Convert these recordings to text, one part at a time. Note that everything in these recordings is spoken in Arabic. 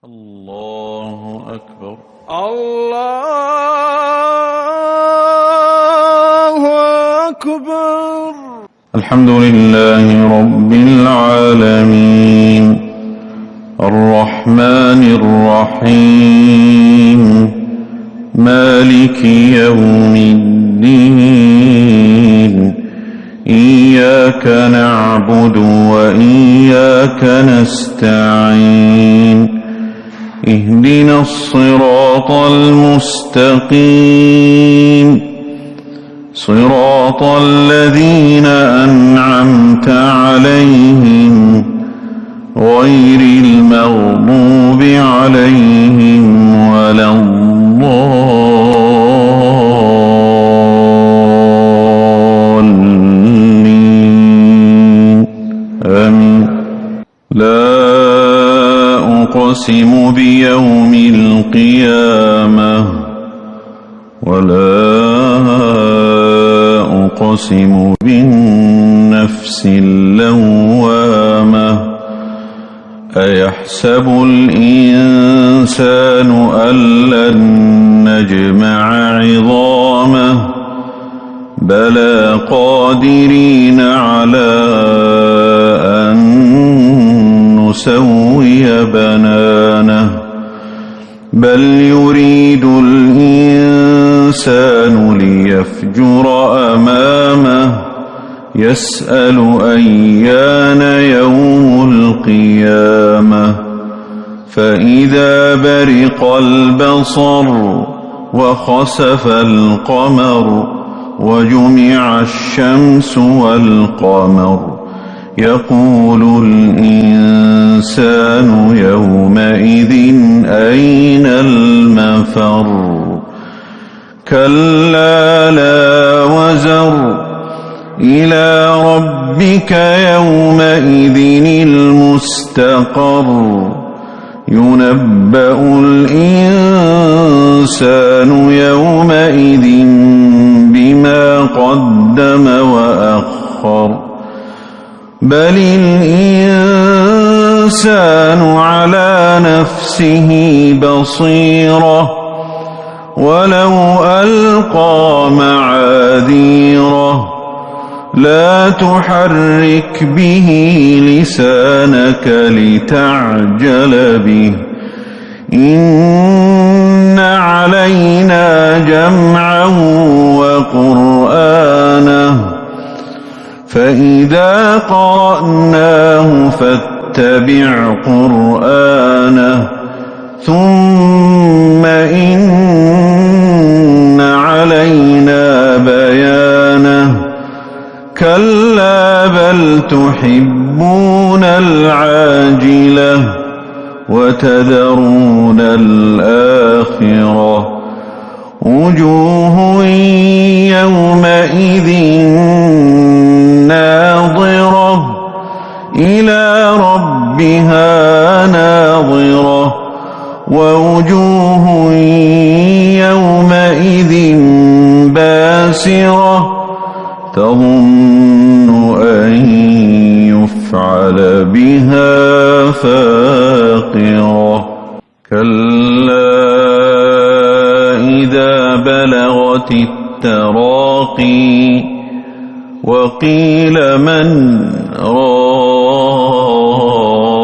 الله أكبر. الله أكبر. الحمد لله رب العالمين الرحمن الرحيم مالك يوم الدين إياك نعبد وإياك نستعين اهدنا الصراط المستقيم صراط الذين أنعمت عليهم غير المغضوب عليهم ولا الضالين آمين. لا أقسم بيوم القيامة ولا أقسم بالنفس اللوامة أيحسب الإنسان أن لن نجمع عظامه بلى قادرين على أن نسوي بنانه بل يريد الإنسان ليفجر أمامه يسأل أيان يوم القيامة فإذا برق البصر وخسف القمر وجمع الشمس والقمر يقول الإنسان يومئذ أين المفر كلا لا وزر إلى ربك يومئذ المستقر ينبأ الإنسان يومئذ بما قدم وأخر بل الإنسان على نفسه بصيرة ولو ألقى معاذيره لا تحرك به لسانك لتعجل به إن علينا جمعه وقرآنه فإذا قرأناه فاتبع قرآنه ثم إن علينا بيانه كلا بل تحبون العاجلة وتذرون الآخرة وجوه يومئذ ناظرة إلى ربها ناظرة ووجوه يومئذ باسرة تظن أن يفعل بها فاقرة كلا إذا بلغت التراقي وقيل من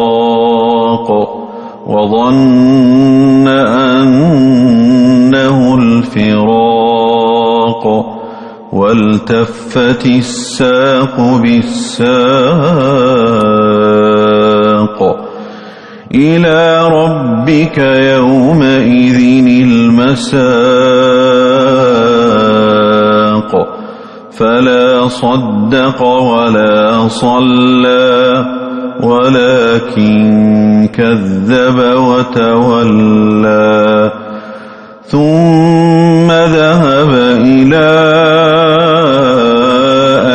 راق وظن أنه الفراق والتفت الساق بالساق إلى ربك يومئذ المساق فلا صدق ولا صلى ولكن كذب وتولى ثم ذهب إلى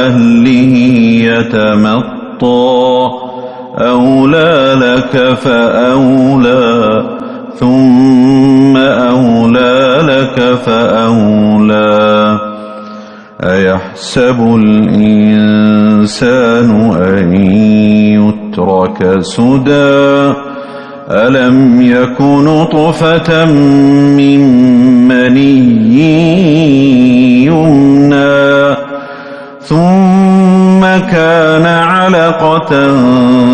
أهله يتمطى أولى لك فأولى ثم أولى لك فأولى أيحسب الإنسان أن يترك سدى ألم يك نطفة من مني يمنى ثم كان علقة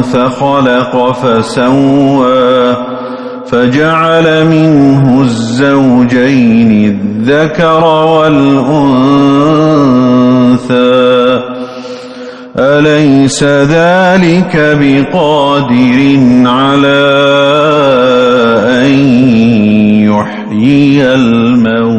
فخلق فسوى فجعل منه الزوجين الذكر والأنثى أليس ذلك بقادر على أن يحيي الموتى